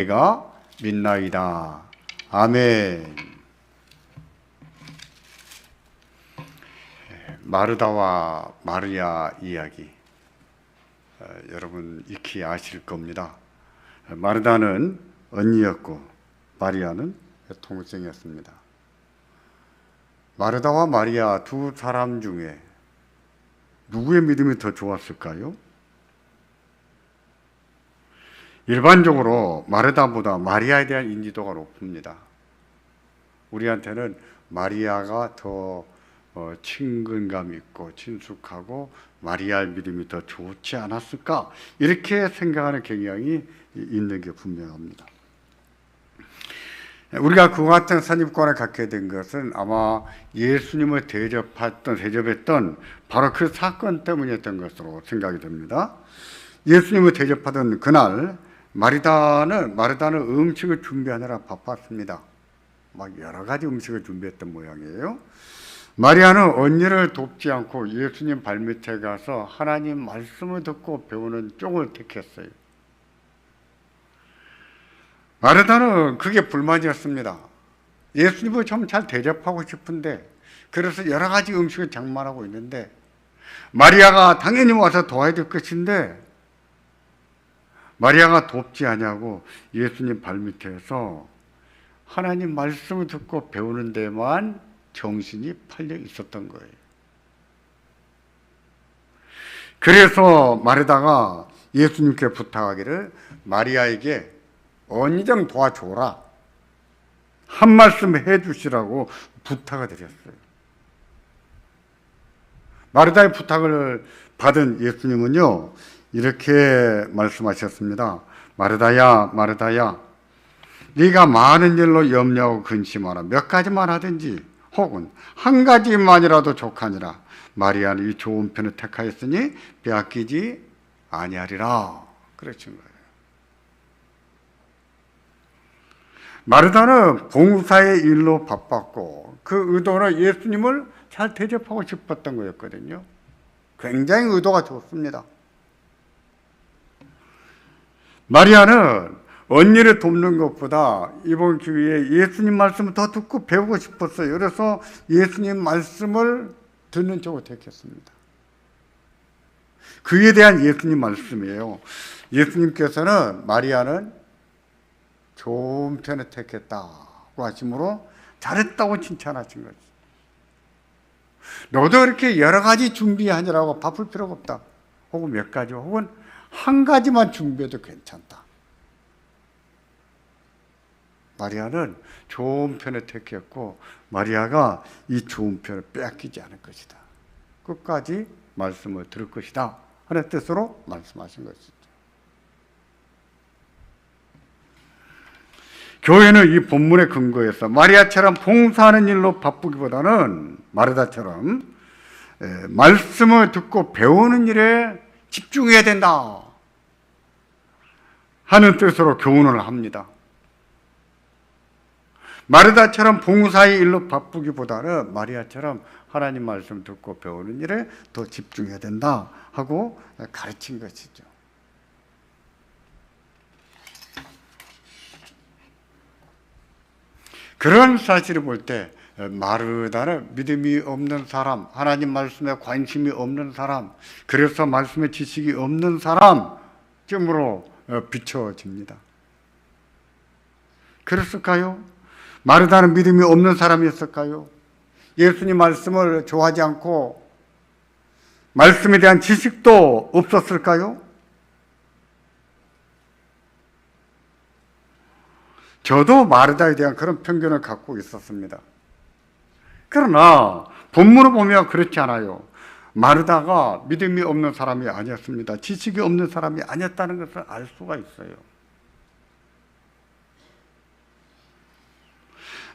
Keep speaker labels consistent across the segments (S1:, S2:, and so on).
S1: 내가 믿나이다. 아멘. 마르다와 마리아 이야기, 여러분 익히 아실 겁니다. 마르다는 언니였고 마리아는 동생이었습니다. 마르다와 마리아 두 사람 중에 누구의 믿음이 더 좋았을까요? 일반적으로 마르다보다 마리아에 대한 인지도가 높습니다. 우리한테는 마리아가 더 친근감 있고 친숙하고 마리아의 믿음이 더 좋지 않았을까, 이렇게 생각하는 경향이 있는 게 분명합니다. 우리가 그와 같은 선입관을 갖게 된 것은 아마 예수님을 대접했던 바로 그 사건 때문이었던 것으로 생각이 됩니다. 예수님을 대접하던 그날 마르다는 음식을 준비하느라 바빴습니다. 막 여러 가지 음식을 준비했던 모양이에요. 마리아는 언니를 돕지 않고 예수님 발밑에 가서 하나님 말씀을 듣고 배우는 쪽을 택했어요. 마르다는 그게 불만이었습니다. 예수님을 좀 잘 대접하고 싶은데, 그래서 여러 가지 음식을 장만하고 있는데, 마리아가 당연히 와서 도와야 될 것인데 마리아가 돕지 않냐고 예수님 발밑에서 하나님 말씀을 듣고 배우는 데만 정신이 팔려 있었던 거예요. 그래서 마르다가 예수님께 부탁하기를 마리아에게 언니 좀 도와줘라, 한 말씀 해주시라고 부탁을 드렸어요. 마르다의 부탁을 받은 예수님은요, 이렇게 말씀하셨습니다. 마르다야, 마르다야, 네가 많은 일로 염려하고 근심하라. 몇 가지만 하든지 혹은 한 가지만이라도 족하니라. 마리아는 이 좋은 편을 택하였으니 빼앗기지 아니하리라. 그러신 거예요. 마르다는 봉사의 일로 바빴고 그 의도는 예수님을 잘 대접하고 싶었던 거였거든요. 굉장히 의도가 좋습니다. 마리아는 언니를 돕는 것보다 이번 기회에 예수님 말씀을 더 듣고 배우고 싶었어요. 그래서 예수님 말씀을 듣는 쪽을 택했습니다. 그에 대한 예수님 말씀이에요. 예수님께서는 마리아는 좋은 편을 택했다고 하심으로 잘했다고 칭찬하신 거죠. 너도 이렇게 여러 가지 준비하느라고 바쁠 필요가 없다. 혹은 몇 가지, 혹은 한 가지만 준비해도 괜찮다. 마리아는 좋은 편을 택했고 마리아가 이 좋은 편을 빼앗기지 않을 것이다. 끝까지 말씀을 들을 것이다 하는 뜻으로 말씀하신 것이죠. 교회는 이 본문의 근거에서 마리아처럼 봉사하는 일로 바쁘기보다는 마르다처럼 말씀을 듣고 배우는 일에 집중해야 된다 하는 뜻으로 교훈을 합니다. 마르다처럼 봉사의 일로 바쁘기보다는 마리아처럼 하나님 말씀 듣고 배우는 일에 더 집중해야 된다 하고 가르친 것이죠. 그런 사실을 볼 때 마르다는 믿음이 없는 사람, 하나님 말씀에 관심이 없는 사람, 그래서 말씀에 지식이 없는 사람쯤으로 비춰집니다. 그랬을까요? 마르다는 믿음이 없는 사람이었을까요? 예수님 말씀을 좋아하지 않고 말씀에 대한 지식도 없었을까요? 저도 마르다에 대한 그런 편견을 갖고 있었습니다. 그러나 본문을 보면 그렇지 않아요. 마르다가 믿음이 없는 사람이 아니었습니다. 지식이 없는 사람이 아니었다는 것을 알 수가 있어요.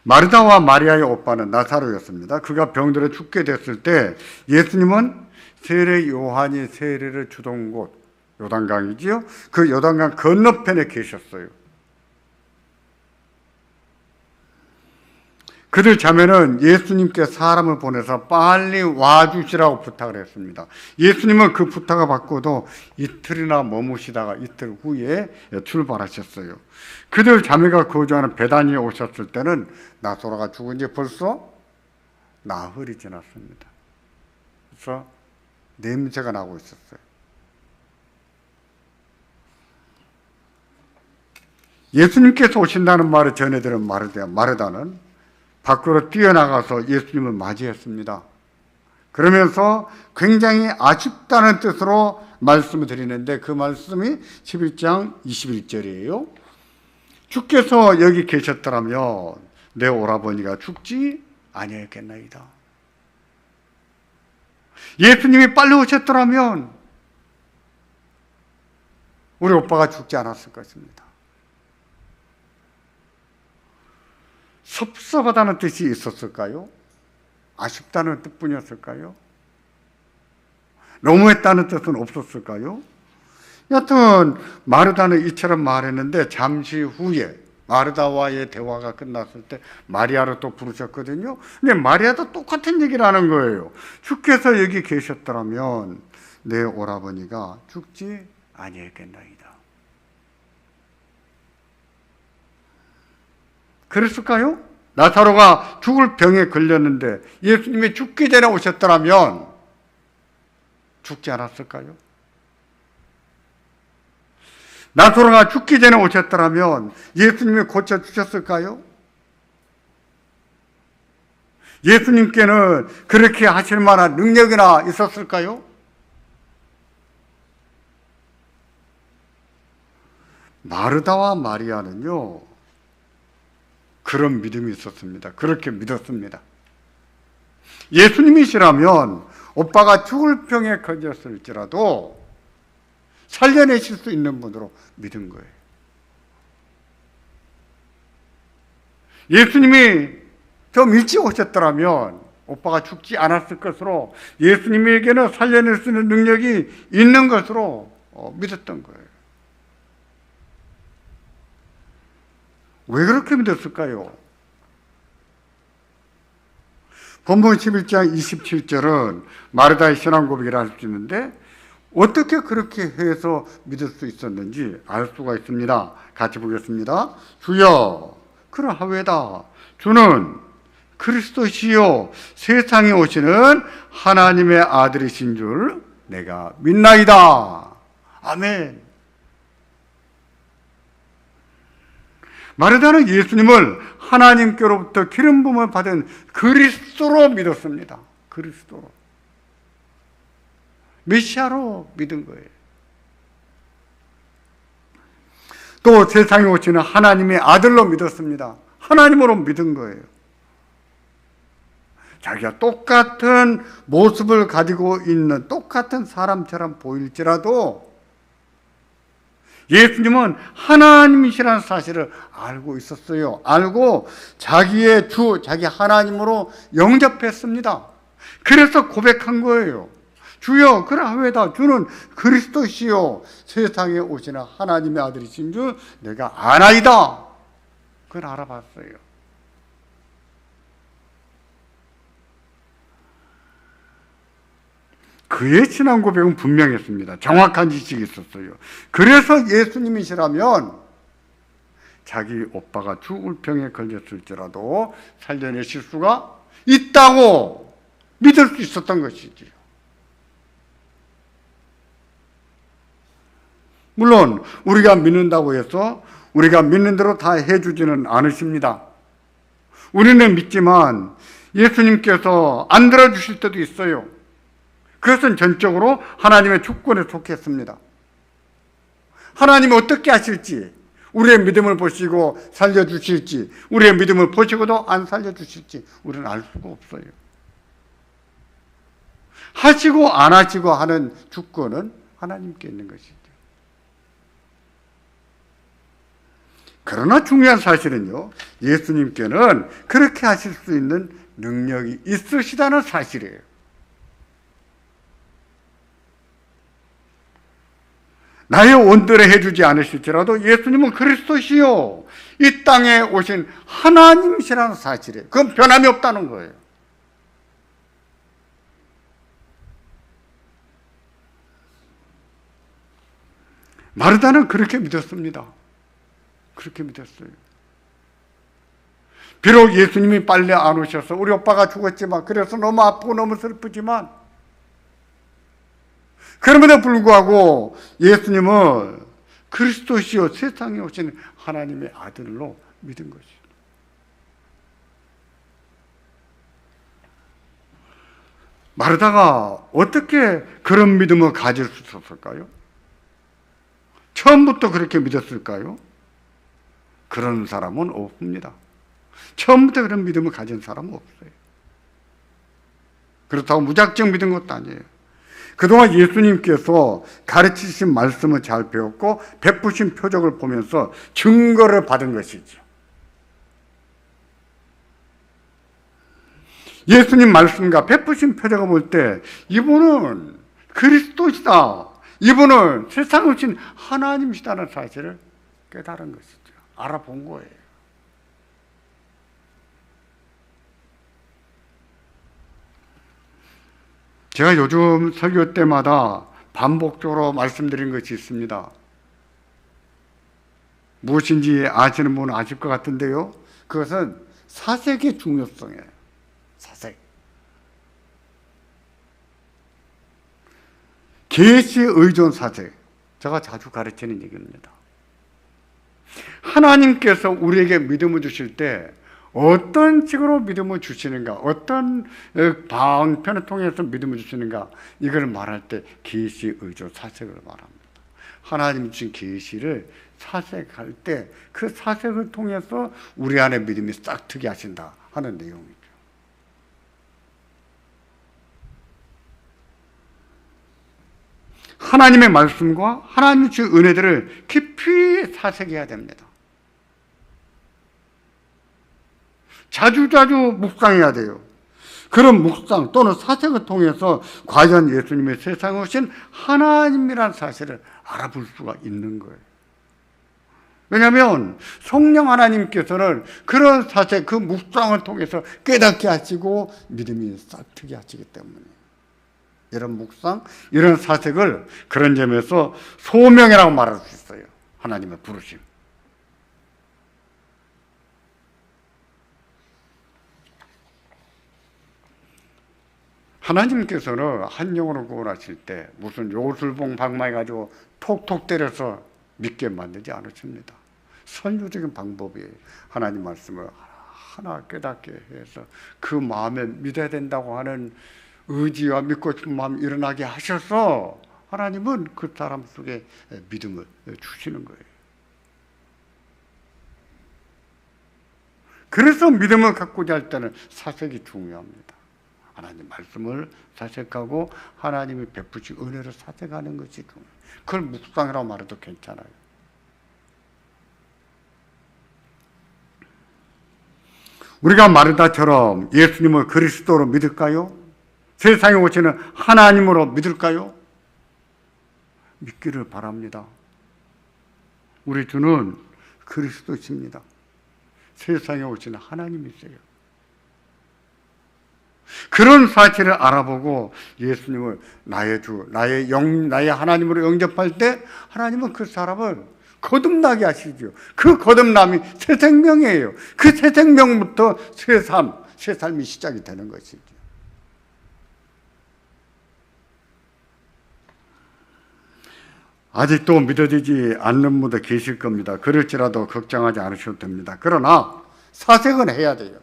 S1: 마르다와 마리아의 오빠는 나사로였습니다. 그가 병들어 죽게 됐을 때 예수님은 세례 요한이 세례를 주던 곳, 요단강이지요. 그 요단강 건너편에 계셨어요. 그들 자매는 예수님께 사람을 보내서 빨리 와주시라고 부탁을 했습니다. 예수님은 그 부탁을 받고도 이틀이나 머무시다가 이틀 후에 출발하셨어요. 그들 자매가 거주하는 베다니에 오셨을 때는 나사로가 죽은 지 벌써 나흘이 지났습니다. 그래서 냄새가 나고 있었어요. 예수님께서 오신다는 말을 전해들은 마르다는 밖으로 뛰어나가서 예수님을 맞이했습니다. 그러면서 굉장히 아쉽다는 뜻으로 말씀을 드리는데 그 말씀이 11장 21절이에요. 주께서 여기 계셨더라면 내 오라버니가 죽지 아니했겠나이다. 예수님이 빨리 오셨더라면 우리 오빠가 죽지 않았을 것입니다. 섭섭하다는 뜻이 있었을까요? 아쉽다는 뜻뿐이었을까요? 너무했다는 뜻은 없었을까요? 여튼 마르다는 이처럼 말했는데 잠시 후에 마르다와의 대화가 끝났을 때 마리아를 또 부르셨거든요. 근데 마리아도 똑같은 얘기를 하는 거예요. 주께서 여기 계셨더라면 내 오라버니가 죽지 아니했겠나이다. 그랬을까요? 나사로가 죽을 병에 걸렸는데 예수님이 죽기 전에 오셨더라면 죽지 않았을까요? 나사로가 죽기 전에 오셨더라면 예수님이 고쳐주셨을까요? 예수님께는 그렇게 하실 만한 능력이나 있었을까요? 마르다와 마리아는요, 그런 믿음이 있었습니다. 그렇게 믿었습니다. 예수님이시라면 오빠가 죽을 병에 걸렸을지라도 살려내실 수 있는 분으로 믿은 거예요. 예수님이 좀 일찍 오셨더라면 오빠가 죽지 않았을 것으로 예수님에게는 살려낼 수 있는 능력이 있는 것으로 믿었던 거예요. 왜 그렇게 믿었을까요? 본문 11장 27절은 마르다의 신앙 고백이라 할 수 있는데 어떻게 그렇게 해서 믿을 수 있었는지 알 수가 있습니다. 같이 보겠습니다. 주여 그러하외다. 주는 그리스도시요 세상에 오시는 하나님의 아들이신 줄 내가 믿나이다. 아멘. 마르다는 예수님을 하나님께로부터 기름 부음을 받은 그리스도로 믿었습니다. 그리스도로. 메시아로 믿은 거예요. 또 세상에 오시는 하나님의 아들로 믿었습니다. 하나님으로 믿은 거예요. 자기가 똑같은 모습을 가지고 있는 똑같은 사람처럼 보일지라도 예수님은 하나님이시라는 사실을 알고 있었어요. 알고 자기의 주, 자기 하나님으로 영접했습니다. 그래서 고백한 거예요. 주여 그러하외다. 주는 그리스도시요 세상에 오시는 하나님의 아들이신 줄 내가 아나이다. 그걸 알아봤어요. 그의 신앙 고백은 분명했습니다. 정확한 지식이 있었어요. 그래서 예수님이시라면 자기 오빠가 죽을 병에 걸렸을지라도 살려내실 수가 있다고 믿을 수 있었던 것이지요. 물론 우리가 믿는다고 해서 우리가 믿는 대로 다 해주지는 않으십니다. 우리는 믿지만 예수님께서 안 들어주실 때도 있어요. 그것은 전적으로 하나님의 주권에 속했습니다. 하나님이 어떻게 하실지, 우리의 믿음을 보시고 살려주실지, 우리의 믿음을 보시고도 안 살려주실지 우리는 알 수가 없어요. 하시고 안 하시고 하는 주권은 하나님께 있는 것이죠. 그러나 중요한 사실은요, 예수님께는 그렇게 하실 수 있는 능력이 있으시다는 사실이에요. 나의 원대로 해주지 않으실지라도 예수님은 그리스도시요 이 땅에 오신 하나님이시라는 사실이에요. 그건 변함이 없다는 거예요. 마르다는 그렇게 믿었습니다. 그렇게 믿었어요. 비록 예수님이 빨리 안 오셔서 우리 오빠가 죽었지만, 그래서 너무 아프고 너무 슬프지만, 그럼에도 불구하고 예수님은 그리스도시요 세상에 오신 하나님의 아들로 믿은 것이죠. 마르다가 어떻게 그런 믿음을 가질 수 있었을까요? 처음부터 그렇게 믿었을까요? 그런 사람은 없습니다. 처음부터 그런 믿음을 가진 사람은 없어요. 그렇다고 무작정 믿은 것도 아니에요. 그동안 예수님께서 가르치신 말씀을 잘 배웠고 베푸신 표적을 보면서 증거를 받은 것이죠. 예수님 말씀과 베푸신 표적을 볼 때 이분은 그리스도시다, 이분은 세상에 오신 하나님이시다는 사실을 깨달은 것이죠. 알아본 거예요. 제가 요즘 설교 때마다 반복적으로 말씀드린 것이 있습니다. 무엇인지 아시는 분은 아실 것 같은데요. 그것은 사색의 중요성이에요. 사색. 계시 의존 사색. 제가 자주 가르치는 얘기입니다. 하나님께서 우리에게 믿음을 주실 때 어떤 식으로 믿음을 주시는가, 어떤 방편을 통해서 믿음을 주시는가, 이걸 말할 때 계시 의존 사색을 말합니다. 하나님 주신 계시를 사색할 때 그 사색을 통해서 우리 안에 믿음이 싹트게 하신다 하는 내용이죠. 하나님의 말씀과 하나님 주신 은혜들을 깊이 사색해야 됩니다. 자주자주 묵상해야 돼요. 그런 묵상 또는 사색을 통해서 과연 예수님의 세상에 오신 하나님이라는 사실을 알아볼 수가 있는 거예요. 왜냐하면 성령 하나님께서는 그런 사색, 그 묵상을 통해서 깨닫게 하시고 믿음이 싹트게 하시기 때문에 이런 묵상, 이런 사색을 그런 점에서 소명이라고 말할 수 있어요. 하나님의 부르심. 하나님께서는 한 영혼을 구원하실 때 무슨 요술봉 방망이가지고 톡톡 때려서 믿게 만들지 않으십니다. 선유적인 방법이에요. 하나님 말씀을 하나 깨닫게 해서 그 마음에 믿어야 된다고 하는 의지와 믿고 싶은 마음이 일어나게 하셔서 하나님은 그 사람 속에 믿음을 주시는 거예요. 그래서 믿음을 갖고자 할 때는 사색이 중요합니다. 하나님 말씀을 사색하고 하나님이 베푸신 은혜를 사색하는 것이 중요해요. 그걸 묵상이라고 말해도 괜찮아요. 우리가 마르다처럼 예수님을 그리스도로 믿을까요? 세상에 오시는 하나님으로 믿을까요? 믿기를 바랍니다. 우리 주는 그리스도십니다. 세상에 오시는 하나님이세요. 그런 사실을 알아보고 예수님을 나의 주, 나의 하나님으로 영접할 때 하나님은 그 사람을 거듭나게 하시죠. 그 거듭남이 새 생명이에요. 그 새 생명부터 새 삶이 시작이 되는 것이죠. 아직도 믿어지지 않는 분도 계실 겁니다. 그럴지라도 걱정하지 않으셔도 됩니다. 그러나 사색은 해야 돼요.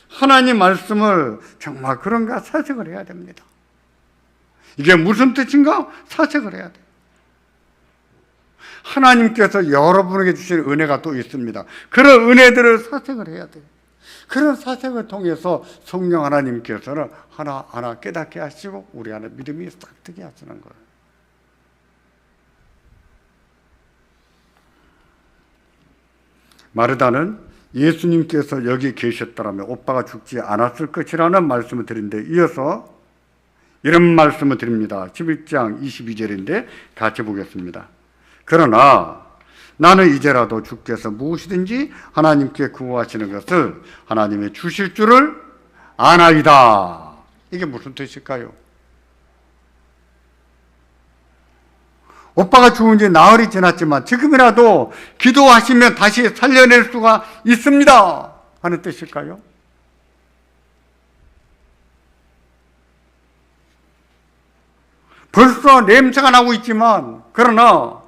S1: 하나님 말씀을 정말 그런가 사색을 해야 됩니다. 이게 무슨 뜻인가? 사색을 해야 돼요. 하나님께서 여러분에게 주신 은혜가 또 있습니다. 그런 은혜들을 사색을 해야 돼요. 그런 사색을 통해서 성령 하나님께서는 하나하나 깨닫게 하시고 우리 안에 믿음이 싹트게 하시는 거예요. 마르다는 예수님께서 여기 계셨더라면 오빠가 죽지 않았을 것이라는 말씀을 드린데, 이어서 이런 말씀을 드립니다. 11장 22절인데 같이 보겠습니다. 그러나 나는 이제라도 주께서 무엇이든지 하나님께 구하시는 것을 하나님이 주실 줄을 아나이다. 이게 무슨 뜻일까요? 오빠가 죽은 지 나흘이 지났지만 지금이라도 기도하시면 다시 살려낼 수가 있습니다 하는 뜻일까요? 벌써 냄새가 나고 있지만 그러나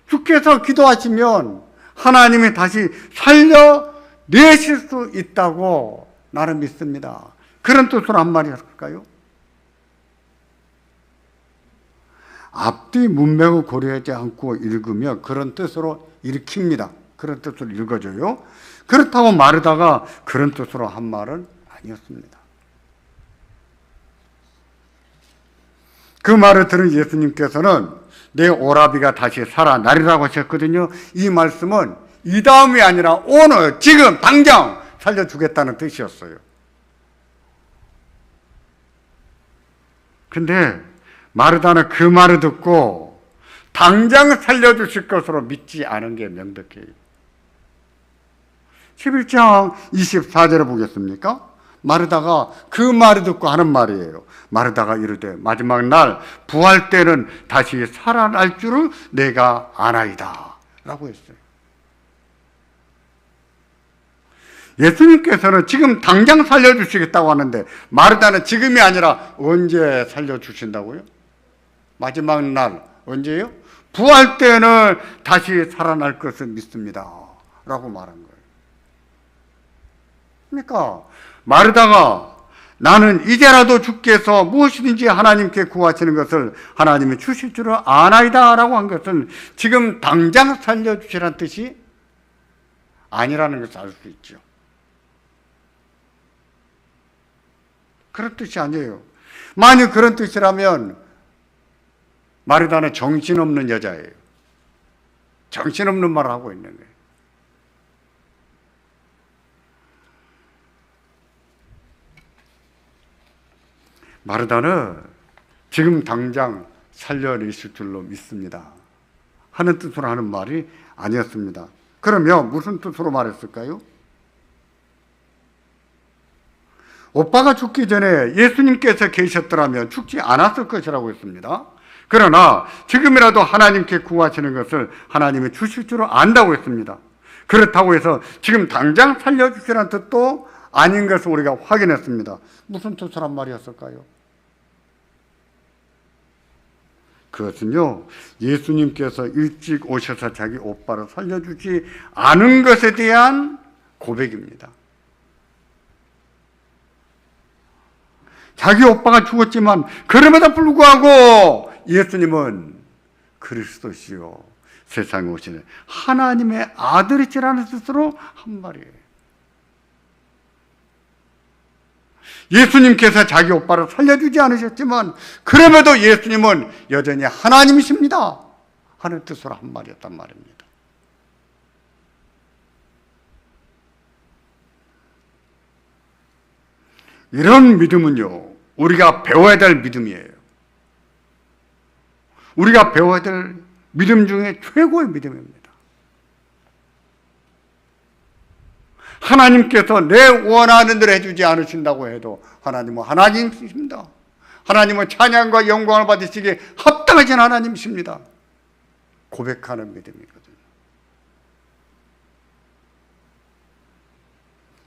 S1: 주께서 기도하시면 하나님이 다시 살려내실 수 있다고 나는 믿습니다. 그런 뜻으로 한 말이었을까요? 앞뒤 문맥을 고려하지 않고 읽으면 그런 뜻으로 읽힙니다. 그런 뜻으로 읽어줘요. 그렇다고 마르다가 그런 뜻으로 한 말은 아니었습니다. 그 말을 들은 예수님께서는 내 오라비가 다시 살아나리라고 하셨거든요. 이 말씀은 이 다음이 아니라 오늘 지금 당장 살려주겠다는 뜻이었어요. 근데 마르다는 그 말을 듣고 당장 살려주실 것으로 믿지 않은 게 명백해요. 11장 24절을 보겠습니까? 마르다가 그 말을 듣고 하는 말이에요. 마르다가 이르되 마지막 날 부활 때는 다시 살아날 줄을 내가 아나이다 라고 했어요. 예수님께서는 지금 당장 살려주시겠다고 하는데 마르다는 지금이 아니라 언제 살려주신다고요? 마지막 날 언제요? 부활 때는 다시 살아날 것을 믿습니다 라고 말한 거예요. 그러니까 마르다가 나는 이제라도 주께서 무엇이든지 하나님께 구하시는 것을 하나님이 주실 줄을 아나이다 라고 한 것은 지금 당장 살려주시라는 뜻이 아니라는 것을 알 수 있죠. 그런 뜻이 아니에요. 만약 그런 뜻이라면 마르다는 정신없는 여자예요. 정신없는 말을 하고 있는 거예요. 마르다는 지금 당장 살려내실 줄로 믿습니다 하는 뜻으로 하는 말이 아니었습니다. 그러면 무슨 뜻으로 말했을까요? 오빠가 죽기 전에 예수님께서 계셨더라면 죽지 않았을 것이라고 했습니다. 그러나 지금이라도 하나님께 구하시는 것을 하나님이 주실 줄을 안다고 했습니다. 그렇다고 해서 지금 당장 살려주시라는 뜻도 아닌 것을 우리가 확인했습니다. 무슨 뜻을 한 말이었을까요? 그것은요, 예수님께서 일찍 오셔서 자기 오빠를 살려주지 않은 것에 대한 고백입니다. 자기 오빠가 죽었지만 그럼에도 불구하고 예수님은 그리스도시요 세상에 오시는 하나님의 아들이시라는 뜻으로 한 말이에요. 예수님께서 자기 오빠를 살려주지 않으셨지만 그럼에도 예수님은 여전히 하나님이십니다 하는 뜻으로 한 말이었단 말입니다. 이런 믿음은요, 우리가 배워야 될 믿음이에요. 우리가 배워야 될 믿음 중에 최고의 믿음입니다. 하나님께서 내 원하는 대로 해주지 않으신다고 해도 하나님은 하나님이십니다. 하나님은 찬양과 영광을 받으시기에 합당하신 하나님이십니다. 고백하는 믿음이거든요.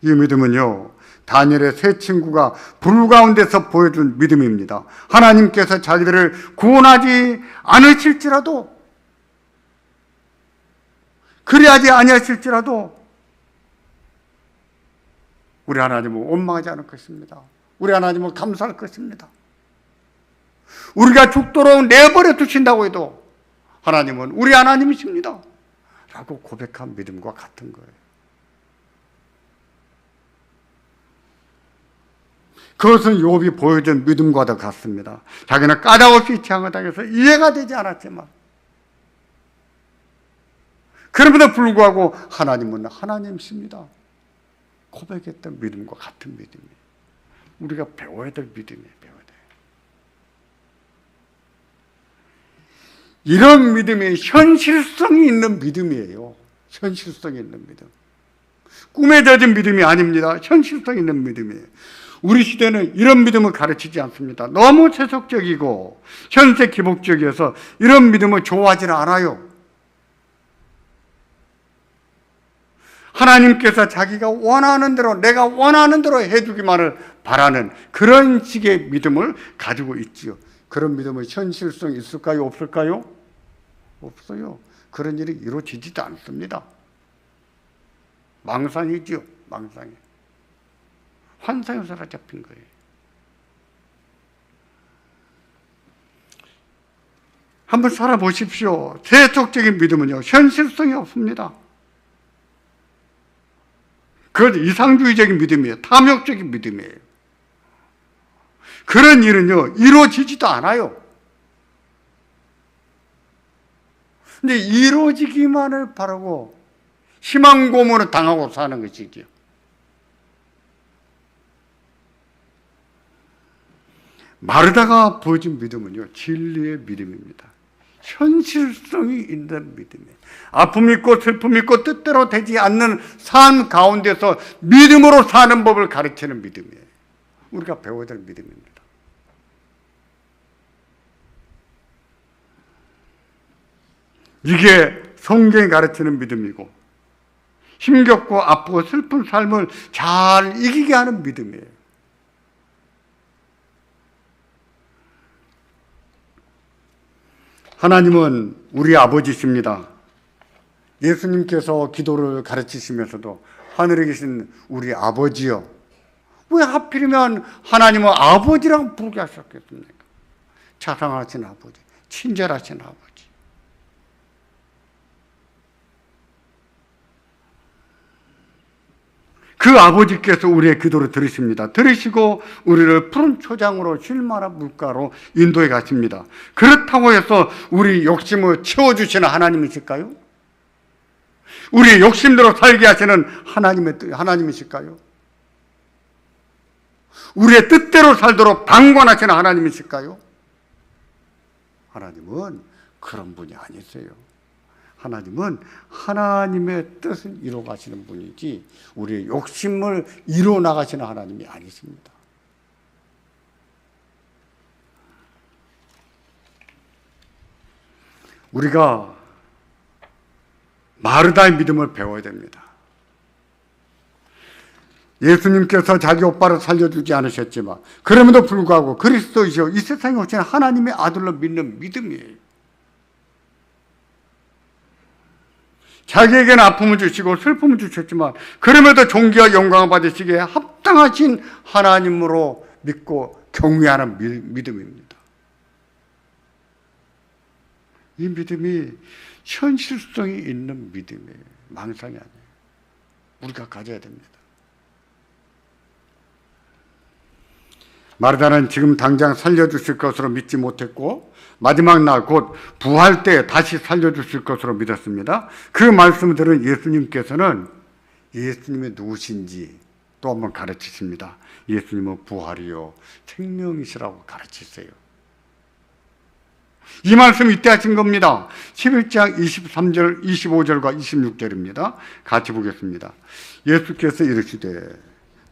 S1: 이 믿음은요, 다니엘의 세 친구가 불 가운데서 보여준 믿음입니다. 하나님께서 자기들을 구원하지 않으실지라도, 그리하지 아니하실지라도 우리 하나님은 원망하지 않을 것입니다. 우리 하나님은 감사할 것입니다. 우리가 죽도록 내버려 두신다고 해도 하나님은 우리 하나님이십니다 라고 고백한 믿음과 같은 거예요. 그것은 욥이 보여준 믿음과도 같습니다. 자기는 까닭없이 재앙을 당해서 이해가 되지 않았지만 그럼에도 불구하고 하나님은 하나님이십니다 고백했던 믿음과 같은 믿음이에요. 우리가 배워야 될 믿음이에요. 배워야 돼요. 이런 믿음이 현실성이 있는 믿음이에요. 현실성이 있는 믿음. 꿈에 젖은 믿음이 아닙니다. 현실성 있는 믿음이에요. 우리 시대는 이런 믿음을 가르치지 않습니다. 너무 세속적이고 현세 기복적이어서 이런 믿음을 좋아하지는 않아요. 하나님께서 자기가 원하는 대로, 내가 원하는 대로 해주기만을 바라는 그런 식의 믿음을 가지고 있지요. 그런 믿음은 현실성 있을까요? 없을까요? 없어요. 그런 일이 이루어지지도 않습니다. 망상이지요. 망상이. 환상에 사로잡힌 거예요. 한번 살아보십시오. 세속적인 믿음은요, 현실성이 없습니다. 그건 이상주의적인 믿음이에요. 탐욕적인 믿음이에요. 그런 일은요, 이루어지지도 않아요. 근데 이루어지기만을 바라고 희망 고문을 당하고 사는 것이죠. 마르다가 보여준 믿음은요, 진리의 믿음입니다. 현실성이 있는 믿음이에요. 아픔이 있고 슬픔이 있고 뜻대로 되지 않는 삶 가운데서 믿음으로 사는 법을 가르치는 믿음이에요. 우리가 배워야 될 믿음입니다. 이게 성경이 가르치는 믿음이고 힘겹고 아프고 슬픈 삶을 잘 이기게 하는 믿음이에요. 하나님은 우리 아버지십니다. 예수님께서 기도를 가르치시면서도 하늘에 계신 우리 아버지요. 왜 하필이면 하나님은 아버지라고 부르게 하셨겠습니까? 자상하신 아버지, 친절하신 아버지. 그 아버지께서 우리의 기도를 들으십니다. 들으시고 우리를 푸른 초장으로 쉴만한 물가로 인도해 가십니다. 그렇다고 해서 우리 욕심을 채워주시는 하나님이실까요? 우리의 욕심대로 살게 하시는 하나님이실까요? 우리의 뜻대로 살도록 방관하시는 하나님이실까요? 하나님은 그런 분이 아니세요. 하나님은 하나님의 뜻을 이루어 가시는 분이지 우리의 욕심을 이루어 나가시는 하나님이 아니십니다. 우리가 마르다의 믿음을 배워야 됩니다. 예수님께서 자기 오빠를 살려주지 않으셨지만 그럼에도 불구하고 그리스도이시오 이 세상에 오신 하나님의 아들로 믿는 믿음이에요. 자기에게는 아픔을 주시고 슬픔을 주셨지만 그럼에도 존귀와 영광을 받으시기에 합당하신 하나님으로 믿고 경외하는 믿음입니다. 이 믿음이 현실성이 있는 믿음이에요. 망상이 아니에요. 우리가 가져야 됩니다. 마르다는 지금 당장 살려주실 것으로 믿지 못했고 마지막 날 곧 부활 때 다시 살려주실 것으로 믿었습니다. 그 말씀을 들은 예수님께서는 예수님이 누구신지 또 한번 가르치십니다. 예수님은 부활이요 생명이시라고 가르치세요. 이 말씀 이때 하신 겁니다. 11장 23절, 25절과 26절입니다. 같이 보겠습니다. 예수께서 이르시되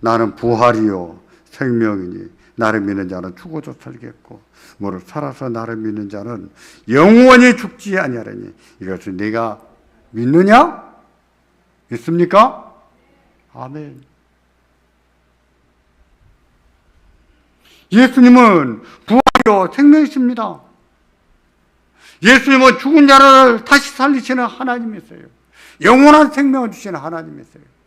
S1: 나는 부활이요 생명이니 나를 믿는 자는 죽어도 살겠고 무릇 살아서 나를 믿는 자는 영원히 죽지 아니하리니 이것을 네가 믿느냐? 믿습니까? 아멘. 예수님은 부활이요 생명이십니다. 예수님은 죽은 자를 다시 살리시는 하나님이세요. 영원한 생명을 주시는 하나님이세요.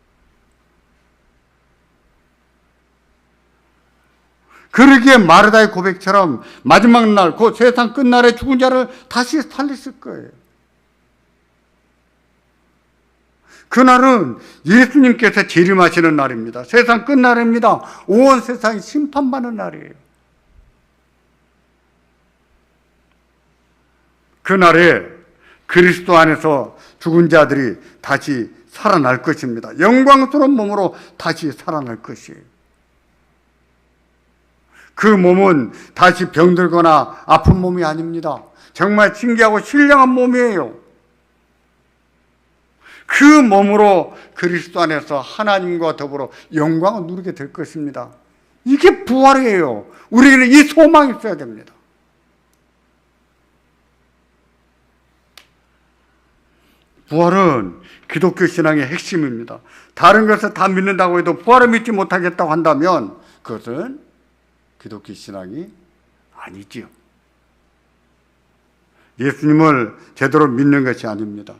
S1: 그러기에 마르다의 고백처럼 마지막 날, 그 세상 끝날에 죽은 자를 다시 살리실 거예요. 그날은 예수님께서 재림하시는 날입니다. 세상 끝날입니다. 온 세상이 심판받는 날이에요. 그날에 그리스도 안에서 죽은 자들이 다시 살아날 것입니다. 영광스러운 몸으로 다시 살아날 것이에요. 그 몸은 다시 병들거나 아픈 몸이 아닙니다. 정말 신기하고 신령한 몸이에요. 그 몸으로 그리스도 안에서 하나님과 더불어 영광을 누리게 될 것입니다. 이게 부활이에요. 우리에게는 이 소망이 있어야 됩니다. 부활은 기독교 신앙의 핵심입니다. 다른 것을 다 믿는다고 해도 부활을 믿지 못하겠다고 한다면 그것은 기독교 신앙이 아니지요. 예수님을 제대로 믿는 것이 아닙니다.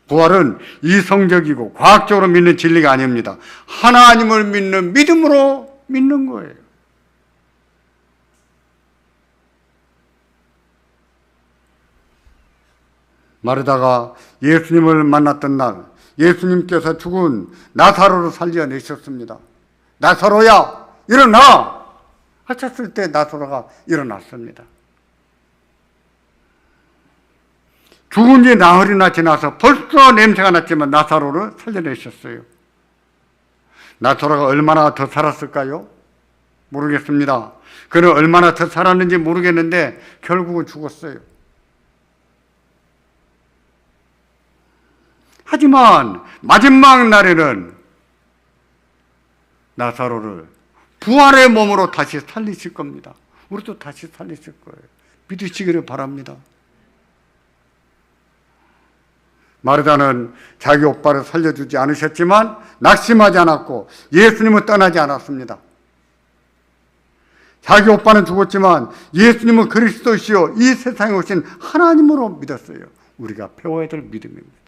S1: 부활은 이성적이고 과학적으로 믿는 진리가 아닙니다. 하나님을 믿는 믿음으로 믿는 거예요. 마르다가 예수님을 만났던 날 예수님께서 죽은 나사로를 살려내셨습니다. 나사로야 일어나! 하셨을 때 나사로가 일어났습니다. 죽은 지 나흘이나 지나서 벌써 냄새가 났지만 나사로를 살려내셨어요. 나사로가 얼마나 더 살았을까요? 모르겠습니다. 그는 얼마나 더 살았는지 모르겠는데 결국은 죽었어요. 하지만 마지막 날에는 나사로를 부활의 몸으로 다시 살리실 겁니다. 우리도 다시 살리실 거예요. 믿으시기를 바랍니다. 마르다는 자기 오빠를 살려주지 않으셨지만 낙심하지 않았고 예수님은 떠나지 않았습니다. 자기 오빠는 죽었지만 예수님은 그리스도시요 이 세상에 오신 하나님으로 믿었어요. 우리가 배워야 될 믿음입니다.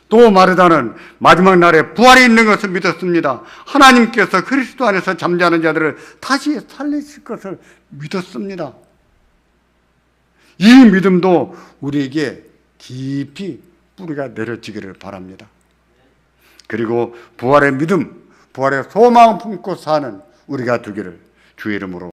S1: 또 마르다는 마지막 날에 부활이 있는 것을 믿었습니다. 하나님께서 그리스도 안에서 잠자는 자들을 다시 살리실 것을 믿었습니다. 이 믿음도 우리에게 깊이 뿌리가 내려지기를 바랍니다. 그리고 부활의 믿음, 부활의 소망을 품고 사는 우리가 되기를 주의 이름으로